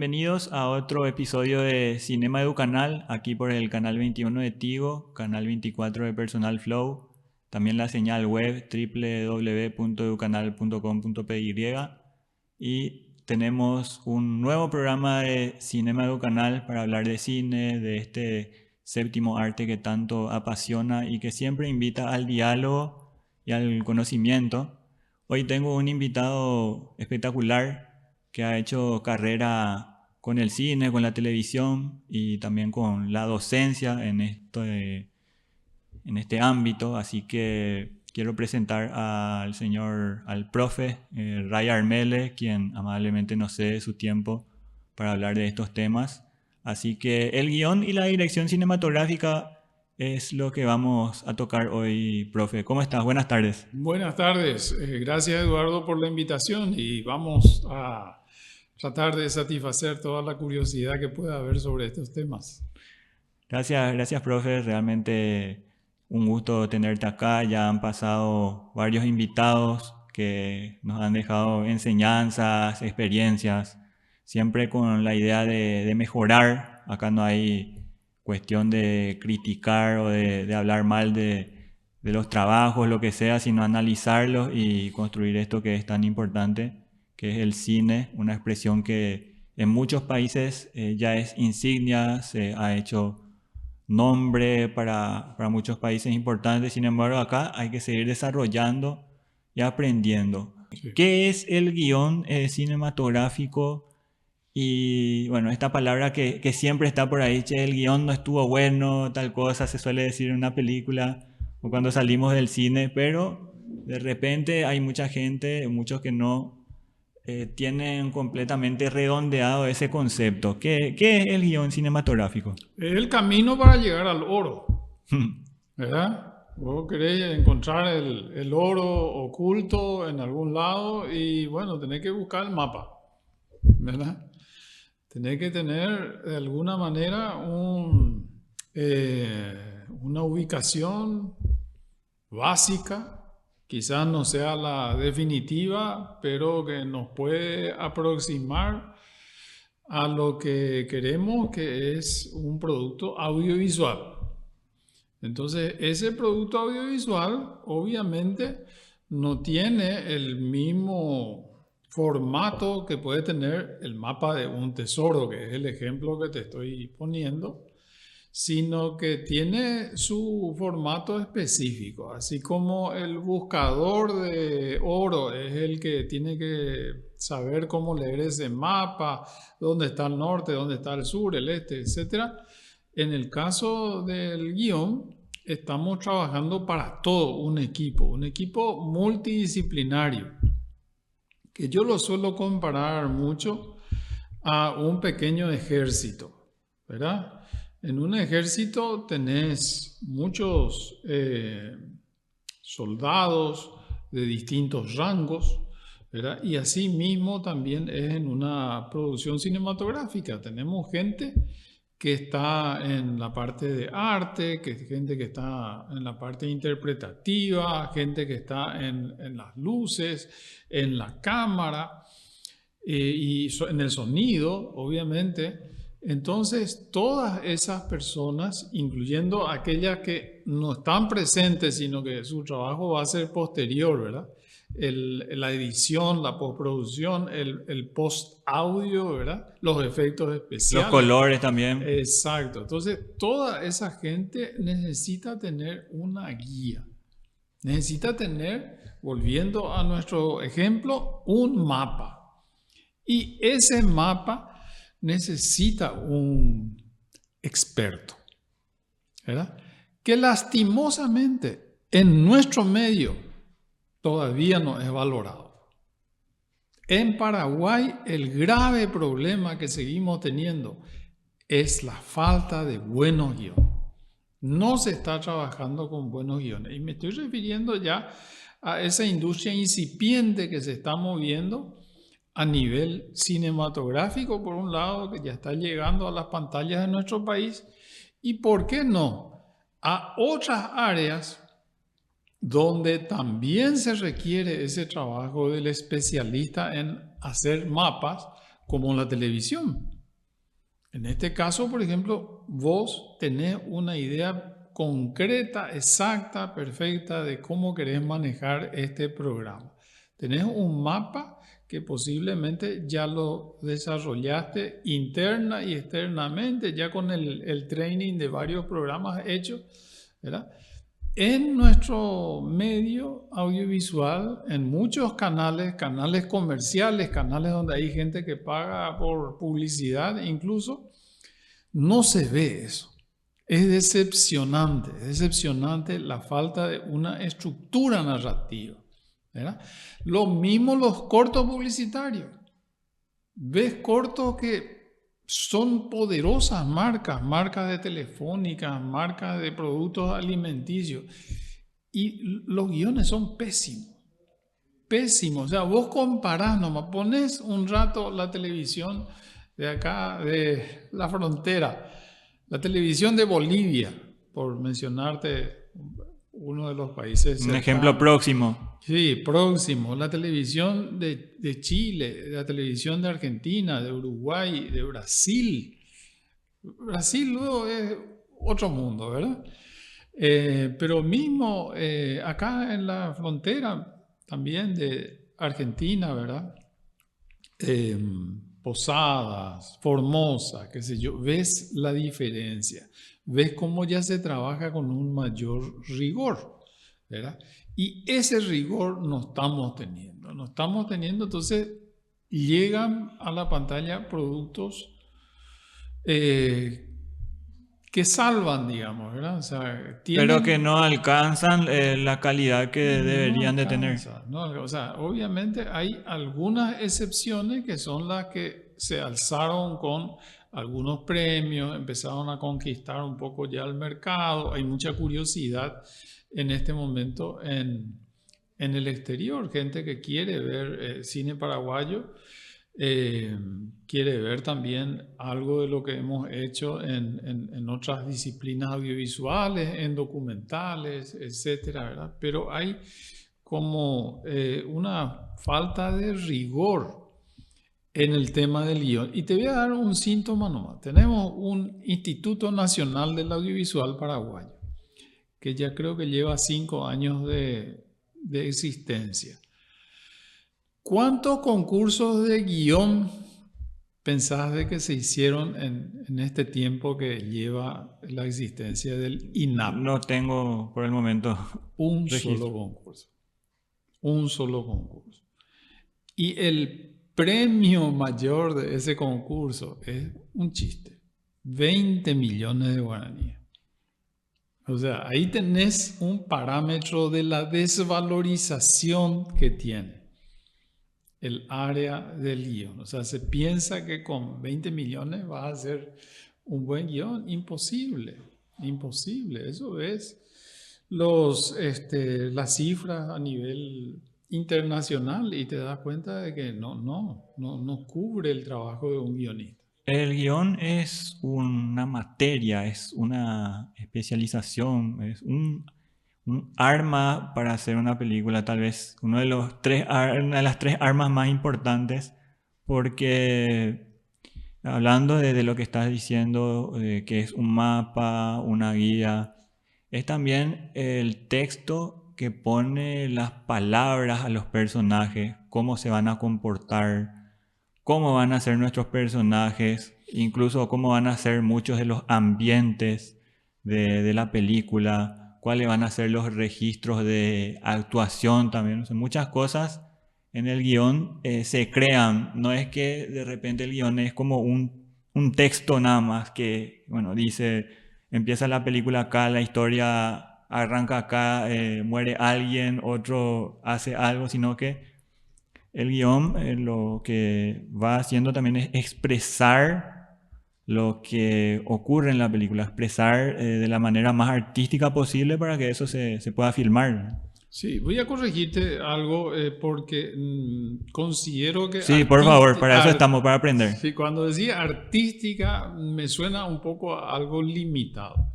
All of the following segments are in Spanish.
Bienvenidos a otro episodio de Cinema Educanal, aquí por el canal 21 de Tigo, canal 24 de Personal Flow, también la señal web www.educanal.com.py y tenemos un nuevo programa de Cinema Educanal para hablar de cine, de este séptimo arte que tanto apasiona y que siempre invita al diálogo y al conocimiento. Hoy tengo un invitado espectacular que ha hecho carrera con el cine, con la televisión y también con la docencia en este ámbito. Así que quiero presentar al profe Ray Armele, quien amablemente nos cede su tiempo para hablar de estos temas. Así que el guión y la dirección cinematográfica es lo que vamos a tocar hoy, profe. ¿Cómo estás? Buenas tardes. Buenas tardes. Gracias, Eduardo, por la invitación y vamos a tratar de satisfacer toda la curiosidad que pueda haber sobre estos temas. Gracias, profe. Realmente un gusto tenerte acá. Ya han pasado varios invitados que nos han dejado enseñanzas, experiencias, siempre con la idea de mejorar. Acá no hay cuestión de criticar o de hablar mal de los trabajos, lo que sea, sino analizarlos y construir esto que es tan importante, que es el cine, una expresión que en muchos países ya es insignia, se ha hecho nombre para muchos países importantes. Sin embargo, acá hay que seguir desarrollando y aprendiendo. Sí. ¿Qué es el guión cinematográfico? Y bueno, esta palabra que siempre está por ahí, che, el guión no estuvo bueno, tal cosa, se suele decir en una película o cuando salimos del cine, pero de repente hay mucha gente, muchos que no tienen completamente redondeado ese concepto. ¿Qué es el guión cinematográfico? Es el camino para llegar al oro, ¿verdad? Vos querés encontrar el oro oculto en algún lado y bueno, tenés que buscar el mapa, ¿verdad? Tenés que tener de alguna manera una ubicación básica, quizás no sea la definitiva, pero que nos puede aproximar a lo que queremos, que es un producto audiovisual. Entonces, ese producto audiovisual obviamente no tiene el mismo formato que puede tener el mapa de un tesoro, que es el ejemplo que te estoy poniendo, sino que tiene su formato específico, así como el buscador de oro es el que tiene que saber cómo leer ese mapa, dónde está el norte, dónde está el sur, el este, etc. En el caso del guión, estamos trabajando para todo un equipo multidisciplinario, que yo lo suelo comparar mucho a un pequeño ejército, ¿verdad? En un ejército tenés muchos soldados de distintos rangos, ¿verdad? Y así mismo también es en una producción cinematográfica. Tenemos gente que está en la parte de arte, gente que está en la parte interpretativa, gente que está en las luces, en la cámara y en el sonido, obviamente. Entonces, todas esas personas, incluyendo aquellas que no están presentes, sino que su trabajo va a ser posterior, ¿verdad? La edición, la postproducción, el post-audio, ¿verdad? Los efectos especiales. Los colores también. Exacto. Entonces, toda esa gente necesita tener una guía. Necesita tener, volviendo a nuestro ejemplo, un mapa. Y ese mapa necesita un experto, ¿verdad? Que lastimosamente en nuestro medio todavía no es valorado. En Paraguay el grave problema que seguimos teniendo es la falta de buenos guiones. No se está trabajando con buenos guiones. Y me estoy refiriendo ya a esa industria incipiente que se está moviendo a nivel cinematográfico, por un lado, que ya está llegando a las pantallas de nuestro país, y por qué no, a otras áreas donde también se requiere ese trabajo del especialista en hacer mapas, como la televisión. En este caso, por ejemplo, vos tenés una idea concreta, exacta, perfecta de cómo querés manejar este programa. Tenés un mapa que posiblemente ya lo desarrollaste interna y externamente, ya con el training de varios programas hechos, ¿verdad? En nuestro medio audiovisual, en muchos canales, canales comerciales, canales donde hay gente que paga por publicidad incluso, no se ve eso. Es decepcionante la falta de una estructura narrativa, ¿verdad? Lo mismo los cortos publicitarios. Ves cortos que son poderosas marcas de telefónica, marcas de productos alimenticios, y los guiones son pésimos. Pésimo, o sea, vos comparás nomás, pones un rato la televisión de acá, de la frontera, la televisión de Bolivia, por mencionarte uno de los países Un cercanos. ejemplo próximo. Sí, próximo, la televisión de Chile, la televisión de Argentina, de Uruguay, de Brasil. Brasil luego es otro mundo, ¿verdad? Pero mismo acá en la frontera también de Argentina, ¿verdad? Posadas, Formosa, qué sé yo, ves la diferencia, ves cómo ya se trabaja con un mayor rigor, ¿verdad? Y ese rigor no estamos teniendo, entonces llegan a la pantalla productos que salvan, digamos, ¿verdad? O sea, Pero que no alcanzan la calidad que deberían de tener. O sea, obviamente hay algunas excepciones que son las que se alzaron con algunos premios, empezaron a conquistar un poco ya el mercado. Hay mucha curiosidad en este momento en el exterior, gente que quiere ver cine paraguayo. Quiere ver también algo de lo que hemos hecho en otras disciplinas audiovisuales, en documentales, etcétera, ¿verdad? Pero hay como una falta de rigor en el tema del guión. Y te voy a dar un síntoma nomás. Tenemos un Instituto Nacional del Audiovisual Paraguayo, que ya creo que lleva 5 años de existencia. ¿Cuántos concursos de guión pensás de que se hicieron en este tiempo que lleva la existencia del INAP? No tengo por el momento Un registro. solo concurso. Un solo concurso. Y el premio mayor de ese concurso es un chiste. 20 millones de guaraníes. O sea, ahí tenés un parámetro de la desvalorización que tiene el área del guión. O sea, se piensa que con 20 millones vas a hacer un buen guión. Imposible, imposible. Eso es las cifras a nivel internacional y te das cuenta de que no cubre el trabajo de un guionista. El guión es una materia, es una especialización, es un arma para hacer una película, tal vez una de las 3 armas más importantes, porque hablando de lo que estás diciendo, que es un mapa, una guía, es también el texto que pone las palabras a los personajes, cómo se van a comportar, cómo van a ser nuestros personajes, incluso cómo van a ser muchos de los ambientes de la película, cuáles van a ser los registros de actuación también. O sea, muchas cosas en el guión se crean. No es que de repente el guión es como un texto nada más que, bueno, dice, empieza la película acá, la historia arranca acá, muere alguien, otro hace algo, sino que el guión lo que va haciendo también es expresar lo que ocurre en la película, expresar de la manera más artística posible para que eso se pueda filmar. Sí, voy a corregirte algo porque considero que... Sí, por favor, para eso estamos, para aprender. Sí, cuando decía artística me suena un poco a algo limitado.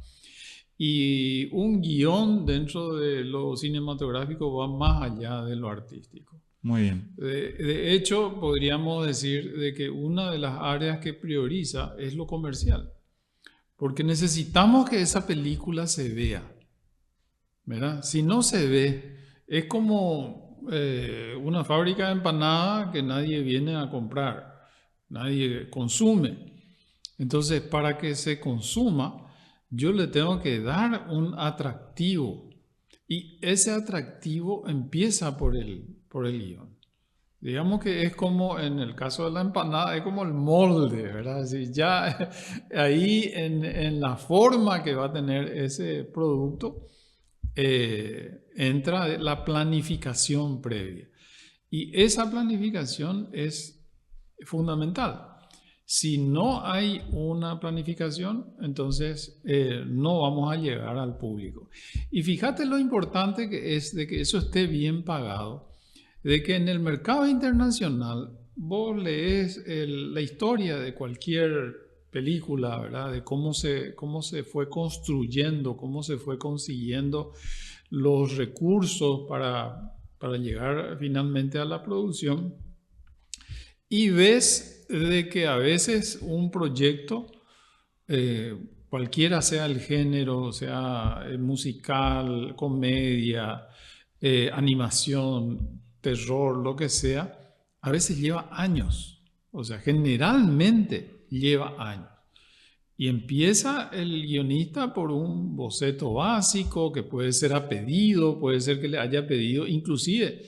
Y un guión dentro de lo cinematográfico va más allá de lo artístico. Muy bien. De hecho, podríamos decir de que una de las áreas que prioriza es lo comercial, porque necesitamos que esa película se vea, ¿verdad? Si no se ve, es como una fábrica de empanadas que nadie viene a comprar, nadie consume. Entonces, para que se consuma, yo le tengo que dar un atractivo. Y ese atractivo empieza por el guión. Digamos que es como en el caso de la empanada, es como el molde, ¿verdad? Así, ya ahí en la forma que va a tener ese producto, entra la planificación previa. Y esa planificación es fundamental. Si no hay una planificación, entonces no vamos a llegar al público. Y fíjate lo importante que es de que eso esté bien pagado, de que en el mercado internacional vos lees la historia de cualquier película, ¿verdad? De cómo se fue construyendo, cómo se fue consiguiendo los recursos para llegar finalmente a la producción. Y ves de que a veces un proyecto, cualquiera sea el género, sea musical, comedia, animación, terror, lo que sea, a veces lleva años. O sea, generalmente lleva años. Y empieza el guionista por un boceto básico que puede ser a pedido, puede ser que le haya pedido, inclusive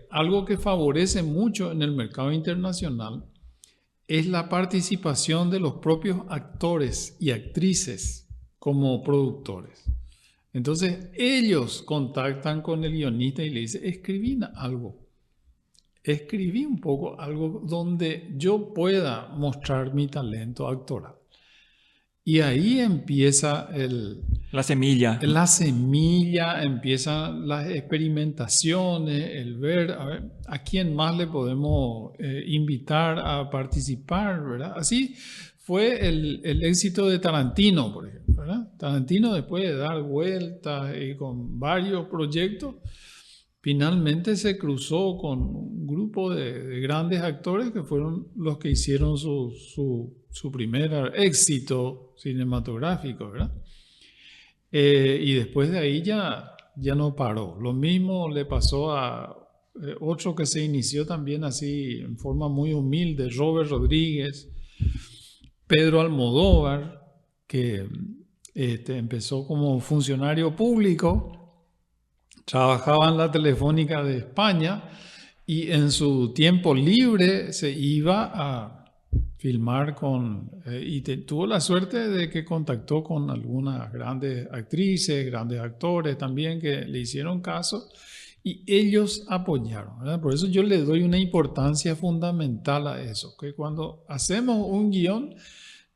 algo que favorece mucho en el mercado internacional es la participación de los propios actores y actrices como productores. Entonces ellos contactan con el guionista y le dicen, escribí algo, escribí un poco algo donde yo pueda mostrar mi talento actoral. Y ahí empieza la semilla. La semilla, empiezan las experimentaciones, el ver, a quién más le podemos invitar a participar, ¿verdad? Así fue el éxito de Tarantino, por ejemplo, ¿verdad? Tarantino, después de dar vueltas y con varios proyectos, finalmente se cruzó con un grupo de grandes actores que fueron los que hicieron su primer éxito cinematográfico, ¿verdad? Y después de ahí ya no paró. Lo mismo le pasó a otro que se inició también así en forma muy humilde, Robert Rodríguez, Pedro Almodóvar, que empezó como funcionario público, trabajaba en la Telefónica de España y en su tiempo libre se iba a filmar y tuvo la suerte de que contactó con algunas grandes actrices, grandes actores también que le hicieron caso y ellos apoyaron, ¿verdad? Por eso yo le doy una importancia fundamental a eso, que cuando hacemos un guión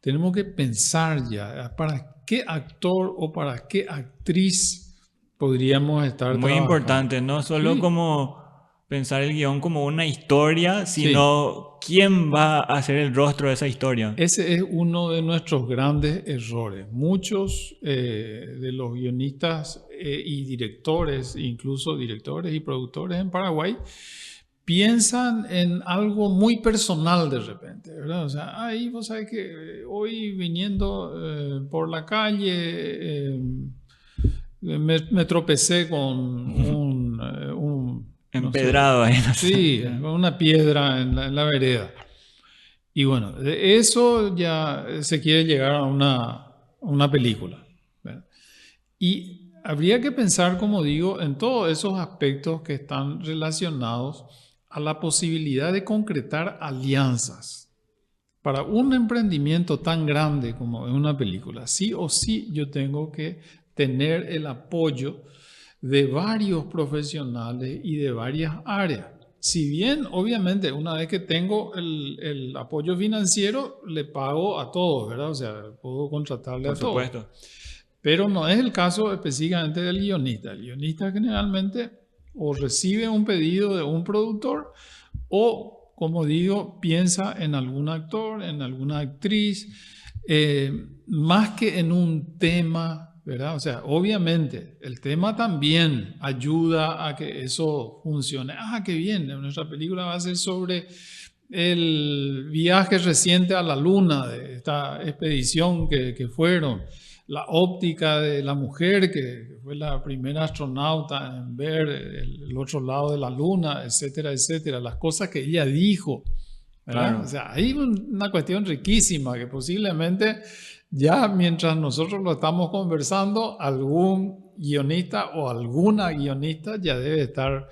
tenemos que pensar ya para qué actor o para qué actriz podríamos estar Muy trabajando. importante, no solo Sí. como pensar el guión como una historia, sino quién va a hacer el rostro de esa historia. Ese es uno de nuestros grandes errores. Muchos de los guionistas y directores, incluso directores y productores en Paraguay, piensan en algo muy personal de repente, ¿verdad? O sea, ahí vos sabés que hoy viniendo por la calle me tropecé con un empedrado, no sé, ahí. Sí, una piedra en la vereda. Y bueno, de eso ya se quiere llegar a una película, ¿verdad? Y habría que pensar, como digo, en todos esos aspectos que están relacionados a la posibilidad de concretar alianzas. Para un emprendimiento tan grande como es una película, sí o sí yo tengo que tener el apoyo de varios profesionales y de varias áreas. Si bien, obviamente, una vez que tengo el apoyo financiero, le pago a todos, ¿verdad? O sea, puedo contratarle a todos. Por supuesto. Pero no es el caso específicamente del guionista. El guionista generalmente o recibe un pedido de un productor o, como digo, piensa en algún actor, en alguna actriz, más que en un tema ¿verdad? O sea, obviamente el tema también ayuda a que eso funcione. Ah, qué bien, nuestra película va a ser sobre el viaje reciente a la Luna, de esta expedición que fueron, la óptica de la mujer que fue la primera astronauta en ver el otro lado de la Luna, etcétera, etcétera, las cosas que ella dijo, ¿verdad? Claro. O sea, hay una cuestión riquísima que posiblemente ya mientras nosotros lo estamos conversando, algún guionista o alguna guionista ya debe estar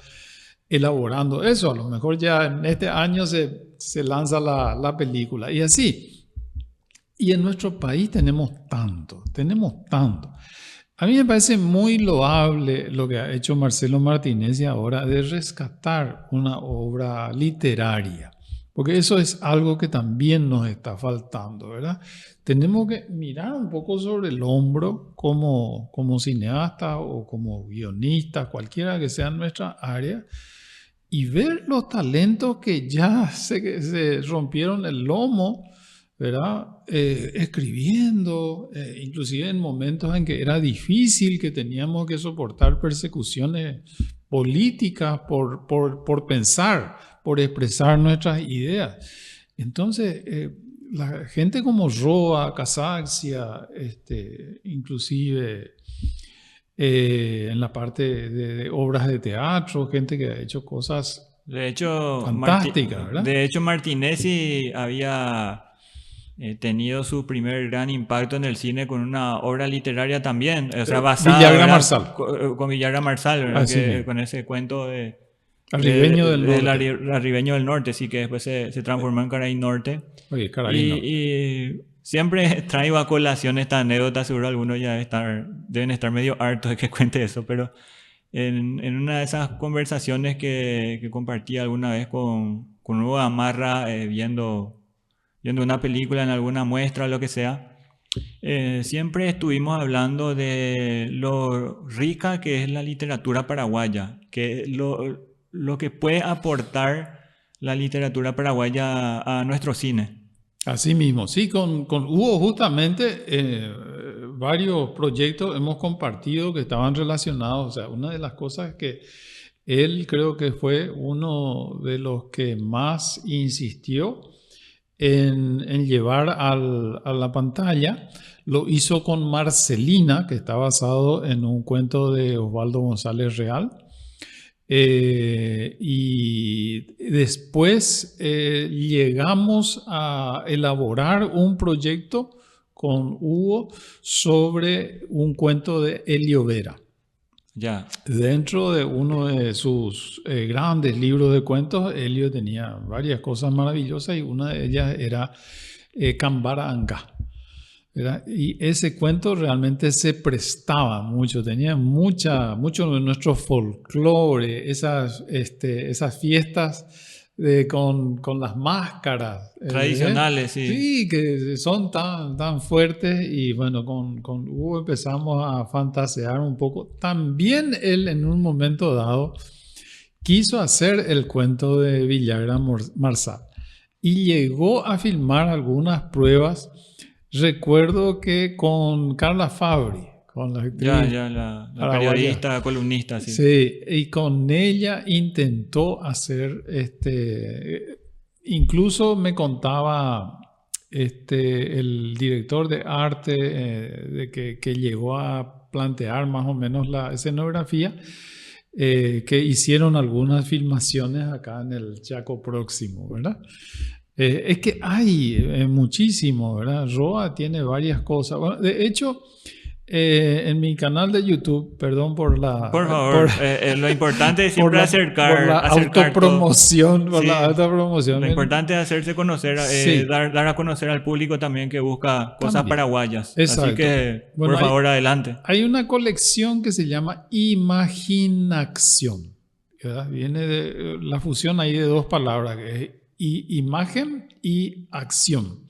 elaborando eso. A lo mejor ya en este año se lanza la película y así. Y en nuestro país tenemos tanto. A mí me parece muy loable lo que ha hecho Marcelo Martinez ahora de rescatar una obra literaria, porque eso es algo que también nos está faltando, ¿verdad? Tenemos que mirar un poco sobre el hombro como cineasta o como guionista, cualquiera que sea en nuestra área, y ver los talentos que ya se rompieron el lomo, ¿verdad? Escribiendo, inclusive en momentos en que era difícil, que teníamos que soportar persecuciones políticas por pensar, por expresar nuestras ideas. Entonces, la gente como Roa, Casaxia, inclusive en la parte de obras de teatro, gente que ha hecho cosas De hecho, fantásticas, ¿verdad? de hecho Martinezzi había tenido su primer gran impacto en el cine con una obra literaria también, o sea, basada Villagra ¿verdad? Marsal. Con Villagra Marsal, ¿verdad? Así mismo. Con ese cuento de Arribeño del del Norte. Arribeño del Norte, sí, que después se transformó en Caray Norte. Oye, Caray Norte. Y siempre traigo a colación esta anécdota, seguro algunos ya deben estar medio hartos de que cuente eso, pero en una de esas conversaciones que compartí alguna vez con Hugo Gamarra, viendo una película en alguna muestra o lo que sea, siempre estuvimos hablando de lo rica que es la literatura paraguaya, que lo que puede aportar la literatura paraguaya a nuestro cine. Así mismo, sí, con Hugo justamente varios proyectos hemos compartido que estaban relacionados. O sea, una de las cosas que él creo que fue uno de los que más insistió en llevar a la pantalla, lo hizo con Marcelina, que está basado en un cuento de Osvaldo González Real. Y después llegamos a elaborar un proyecto con Hugo sobre un cuento de Elio Vera. Ya. Dentro de uno de sus grandes libros de cuentos, Elio tenía varias cosas maravillosas y una de ellas era Cambara Anga. ¿Verdad? Y ese cuento realmente se prestaba mucho, tenía mucho de nuestro folclore, esas fiestas con las máscaras. Tradicionales, sí. Sí, que son tan fuertes y bueno, con Hugo empezamos a fantasear un poco. También él en un momento dado quiso hacer el cuento de Villagra Marsal y llegó a filmar algunas pruebas. Recuerdo que con Carla Fabri, con la actriz la periodista, columnista, sí. Sí, y con ella intentó hacer incluso me contaba el director de arte de que llegó a plantear más o menos la escenografía, que hicieron algunas filmaciones acá en el Chaco Próximo, ¿verdad? Es que hay muchísimo, ¿verdad? Roa tiene varias cosas. Bueno, de hecho, en mi canal de YouTube, perdón por la... Por favor, lo importante es siempre acercar la autopromoción. Por sí, la autopromoción. Lo importante es hacerse conocer, sí. dar a conocer al público también que busca cosas También. Paraguayas. Exacto. Así que, bueno, por favor, adelante. Hay una colección que se llama Imaginación, ¿verdad? Viene de la fusión ahí de dos palabras, que es imagen y acción.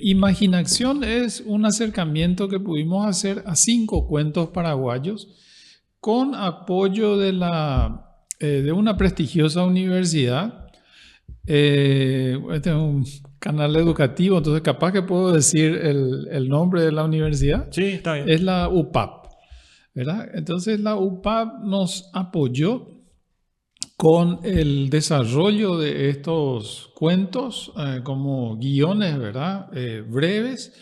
Imaginación es un acercamiento que pudimos hacer a 5 cuentos paraguayos con apoyo de una prestigiosa universidad Este es un canal educativo, entonces capaz que puedo decir el nombre de la universidad. Sí, está bien. Es la UPAP, ¿verdad? Entonces la UPAP nos apoyó con el desarrollo de estos cuentos como guiones, ¿verdad? Breves.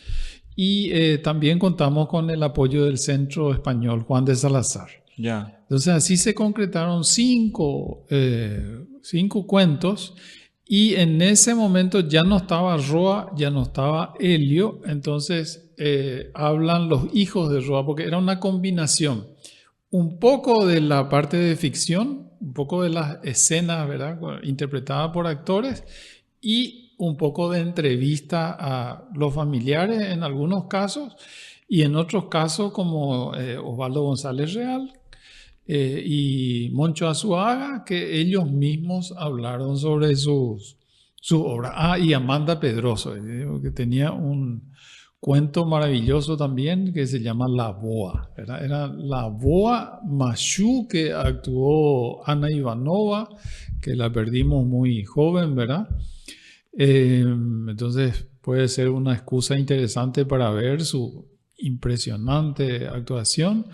Y también contamos con el apoyo del Centro Español Juan de Salazar. Ya. Entonces así se concretaron cinco cuentos y en ese momento ya no estaba Roa, ya no estaba Helio, entonces hablan los hijos de Roa porque era una combinación, un poco de la parte de ficción, un poco de las escenas, ¿verdad? Interpretadas por actores y un poco de entrevista a los familiares en algunos casos y en otros casos como Osvaldo González Real y Moncho Azuaga, que ellos mismos hablaron sobre su obra. Ah, y Amanda Pedroso, que tenía un cuento maravilloso también que se llama La Boa, ¿verdad? Era La Boa Mashú, que actuó Ana Ivanova, que la perdimos muy joven, ¿verdad? Entonces puede ser una excusa interesante para ver su impresionante actuación.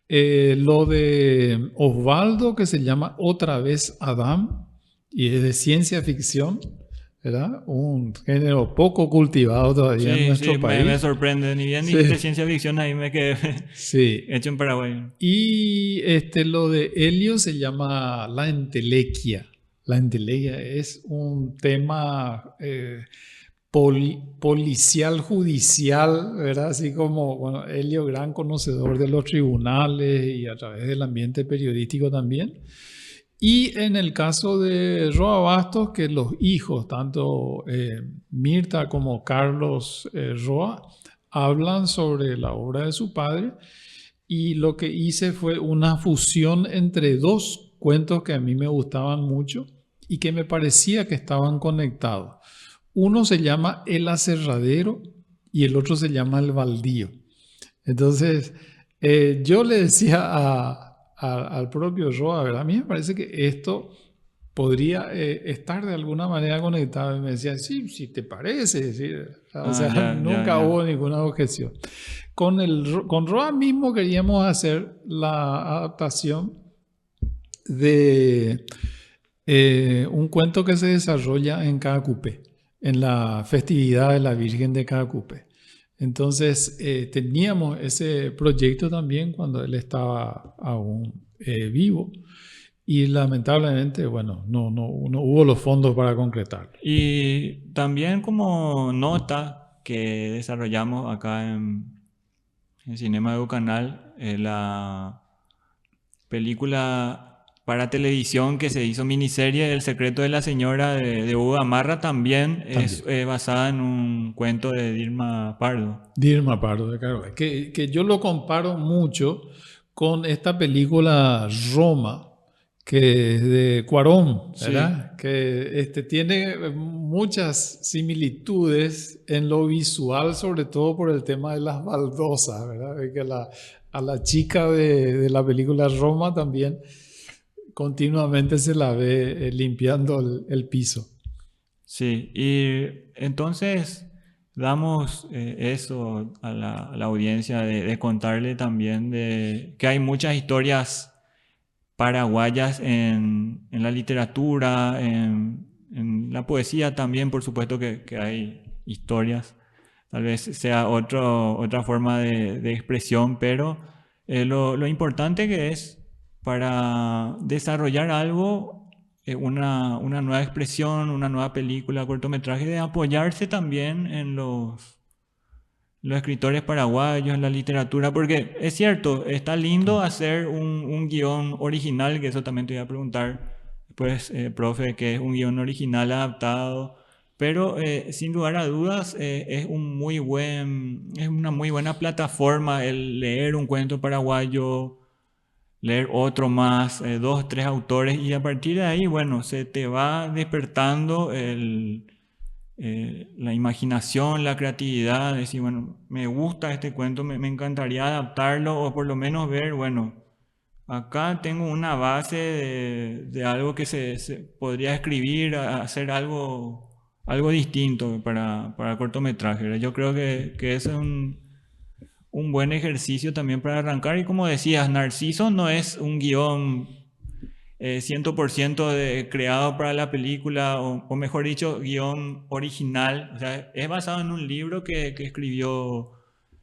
Lo de Osvaldo, que se llama Otra vez Adán, y es de ciencia ficción, ¿verdad? Un género poco cultivado todavía en Sí, sí, nuestro me país. sorprende. Ni bien Sí, dijiste ciencia ficción, ahí me quedé sí. hecho en Paraguay. Y lo de Helio se llama la entelequia. La entelequia es un tema policial judicial, ¿verdad? Así como, bueno, Helio, gran conocedor de los tribunales y a través del ambiente periodístico también. Y en el caso de Roa Bastos, que los hijos, tanto Mirta como Carlos Roa, hablan sobre la obra de su padre. Y lo que hice fue una fusión entre dos cuentos que a mí me gustaban mucho y que me parecía que estaban conectados. Uno se llama El Aserradero y el otro se llama El Baldío. Entonces, yo le decía al propio Roa, ¿verdad? A mí me parece que esto podría estar de alguna manera conectado. Y me decía, sí, si te parece. Sí. O Ah, sea, ya, ya, nunca hubo ya. ninguna objeción. Con Roa mismo queríamos hacer la adaptación de un cuento que se desarrolla en Caacupé, en la festividad de la Virgen de Caacupé. Entonces teníamos ese proyecto también cuando él estaba aún vivo y lamentablemente, bueno, no hubo los fondos para concretarlo. Y también como nota que desarrollamos acá en Cinema Educanal, la película para televisión que se hizo miniserie El secreto de la señora de Hugo Gamarra también es También. basada en un cuento de Dilma Pardo. Dirma Pardo de Caroe, que yo lo comparo mucho con esta película Roma, que es de Cuarón, Sí, ¿verdad? Que tiene muchas similitudes en lo visual, sobre todo por el tema de las baldosas, ¿verdad? De que a la chica de la película Roma también continuamente se la ve limpiando el piso. sí. Y entonces damos eso a la audiencia de contarle también de que hay muchas historias paraguayas en la literatura, en la poesía también, por supuesto que hay historias. Tal vez sea otra forma de expresión, pero lo importante que es para desarrollar algo, una nueva expresión, una nueva película, cortometraje, de apoyarse también en los escritores paraguayos, en la literatura, porque es cierto, está lindo hacer un guión original, que eso también te voy a preguntar, pues, profe, que es un guión original adaptado, pero sin lugar a dudas es una muy buena plataforma el leer un cuento paraguayo, leer otro más, dos, tres autores, y a partir de ahí, bueno, se te va despertando la imaginación, la creatividad, decir, bueno, me gusta este cuento, me encantaría adaptarlo o por lo menos ver, bueno, Acá tengo una base de algo que se podría escribir, hacer algo distinto para cortometraje, ¿verdad? Yo creo que eso es un buen ejercicio también para arrancar. Y como decías, Narciso no es un guión 100% creado para la película, o mejor dicho, guión original. O sea, es basado en un libro que escribió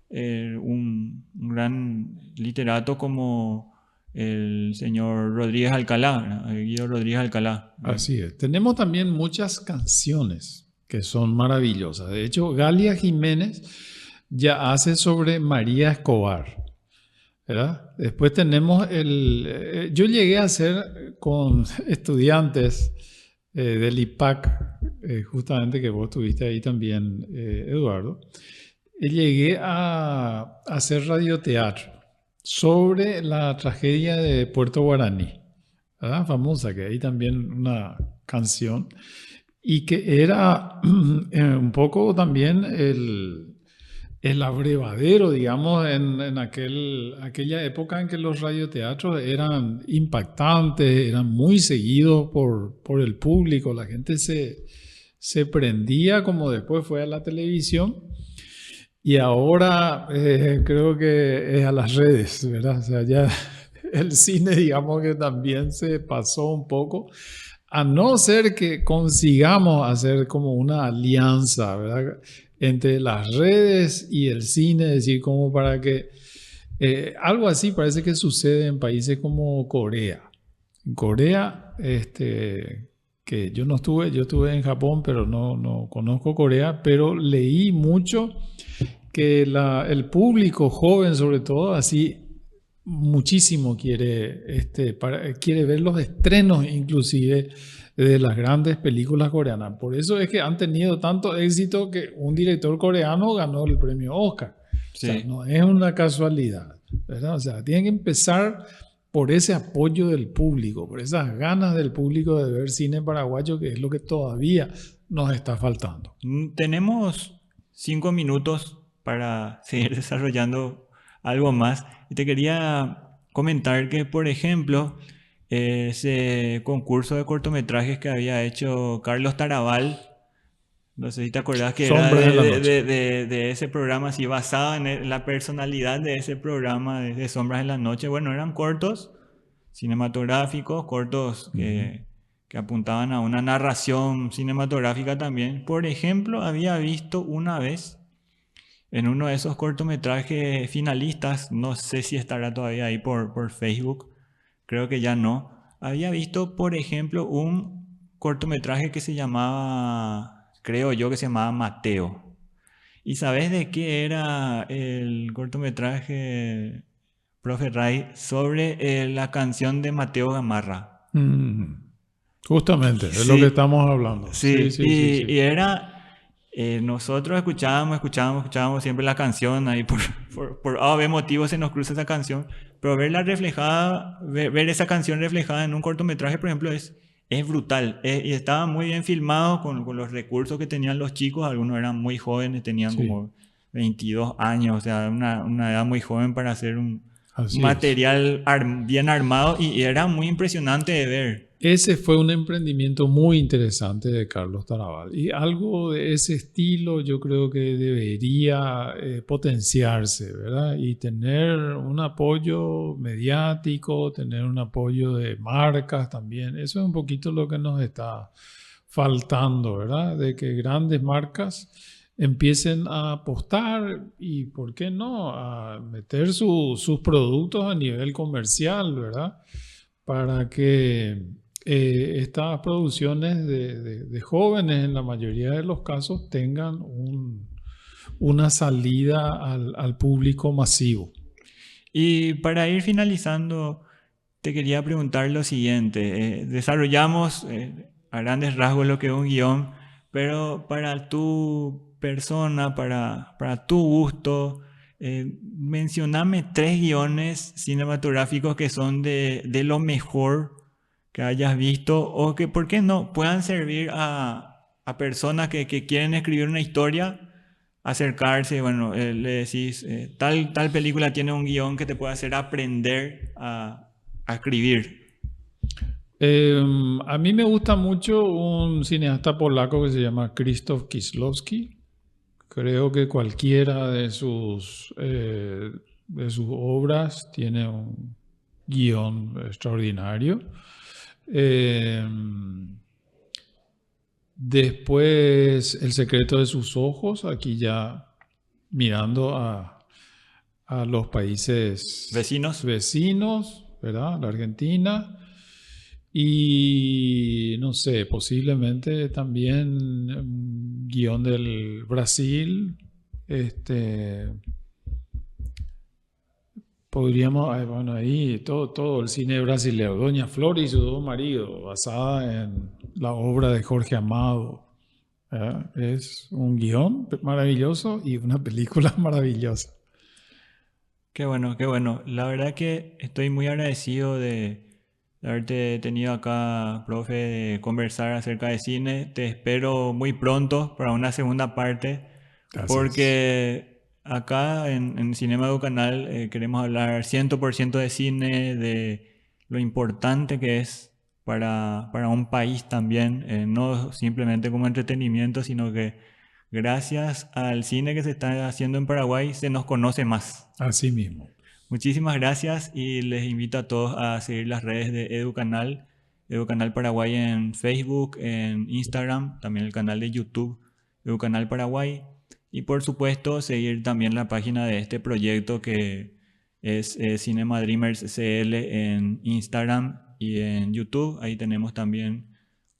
un gran literato como el señor Rodríguez Alcalá, ¿verdad? Guido Rodríguez Alcalá. Así es. Tenemos también muchas canciones que son maravillosas. De hecho, Galia Jiménez ya hace sobre María Escobar, ¿verdad? Después tenemos yo llegué a hacer con estudiantes del IPAC, justamente que vos estuviste ahí también, Eduardo. Llegué a hacer radioteatro sobre la tragedia de Puerto Guaraní, ¿verdad? Famosa, que hay también una canción, y que era un poco también el abrevadero, digamos, en aquella época en que los radioteatros eran impactantes, eran muy seguidos por el público, la gente se prendía, como después fue a la televisión, y ahora creo que es a las redes, ¿verdad? O sea, ya el cine, digamos que también se pasó un poco, a no ser que consigamos hacer como una alianza, ¿verdad?, entre las redes y el cine, es decir, como para que algo así parece que sucede en países como Corea. En Corea, que yo no estuve, yo estuve en Japón, pero no conozco Corea, pero leí mucho que el público joven, sobre todo, así muchísimo quiere ver los estrenos, inclusive de las grandes películas coreanas. Por eso es que han tenido tanto éxito que un director coreano ganó el premio Oscar. Sí. O sea, no es una casualidad, ¿verdad? O sea, tienen que empezar por ese apoyo del público, por esas ganas del público de ver cine paraguayo, que es lo que todavía nos está faltando. Tenemos 5 minutos para seguir desarrollando algo más. Y te quería comentar que, por ejemplo, ese concurso de cortometrajes que había hecho Carlos Tarabal, no sé si te acordás que era Sombras en la noche. de ese programa, así basado en la personalidad de ese programa de Sombras en la Noche. Bueno, eran cortos cinematográficos, cortos que apuntaban a una narración cinematográfica también. Por ejemplo, había visto una vez en uno de esos cortometrajes finalistas, no sé si estará todavía ahí por Facebook, creo que ya no. Había visto, por ejemplo, un cortometraje que se llamaba, creo yo que se llamaba Mateo. ¿Y sabes de qué era el cortometraje, profe Ray? Sobre la canción de Mateo Gamarra. Justamente, es lo que Sí, estamos hablando. Sí, sí, sí, sí, sí. y era, nosotros escuchábamos siempre la canción ahí por A o B motivo se nos cruza esa canción, pero verla reflejada, ver esa canción reflejada en un cortometraje, por ejemplo, es brutal. Y estaba muy bien filmado con los recursos que tenían los chicos, algunos eran muy jóvenes, tenían Sí, como 22 años, o sea, una edad muy joven para hacer un así es. material bien armado y era muy impresionante de ver. Ese fue un emprendimiento muy interesante de Carlos Tarabal y algo de ese estilo yo creo que debería potenciarse, ¿verdad? Y tener un apoyo mediático, tener un apoyo de marcas también. Eso es un poquito lo que nos está faltando, ¿verdad? De que grandes marcas empiecen a apostar y, ¿por qué no?, a meter sus productos a nivel comercial, ¿verdad? Para que estas producciones de jóvenes, en la mayoría de los casos, tengan una salida al público masivo. Y para ir finalizando, te quería preguntar lo siguiente. Desarrollamos a grandes rasgos lo que es un guión, pero para tu persona, para tu gusto, mencioname 3 guiones cinematográficos que son de lo mejor que hayas visto o que, ¿por qué no?, puedan servir a personas que quieren escribir una historia, acercarse. Bueno, le decís, tal película tiene un guión que te puede hacer aprender a escribir? A mí me gusta mucho un cineasta polaco que se llama Krzysztof Kieślowski. Creo que cualquiera de sus obras tiene un guión extraordinario. Después, El secreto de sus ojos, aquí ya mirando a los países Vecinos. ¿verdad? La Argentina. Y no sé, posiblemente también un guión del Brasil. Podríamos, bueno, ahí todo el cine brasileño. Doña Flor y su dos maridos, basada en la obra de Jorge Amado. ¿Verdad? Es un guión maravilloso y una película maravillosa. Qué bueno, qué bueno. La verdad que estoy muy agradecido de haberte tenido acá, profe, de conversar acerca de cine. Te espero muy pronto para una segunda parte, Gracias. porque acá en Cinema Educanal queremos hablar 100% de cine, de lo importante que es para un país también, no simplemente como entretenimiento, sino que gracias al cine que se está haciendo en Paraguay se nos conoce más. Así mismo. Muchísimas gracias y les invito a todos a seguir las redes de Educanal, Educanal Paraguay en Facebook, en Instagram, también el canal de YouTube Educanal Paraguay y por supuesto seguir también la página de este proyecto que es Cinema Dreamers CL en Instagram y en YouTube. Ahí tenemos también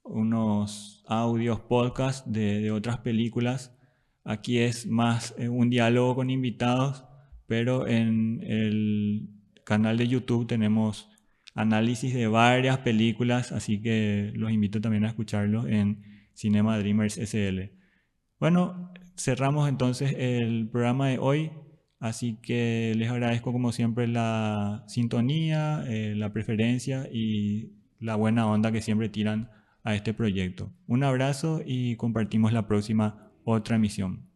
unos audios, podcasts de otras películas. Aquí es más un diálogo con invitados, pero en el canal de YouTube tenemos análisis de varias películas, así que los invito también a escucharlo en Cinema Dreamers SL. Bueno, cerramos entonces el programa de hoy, así que les agradezco como siempre la sintonía, la preferencia y la buena onda que siempre tiran a este proyecto. Un abrazo y compartimos la próxima otra emisión.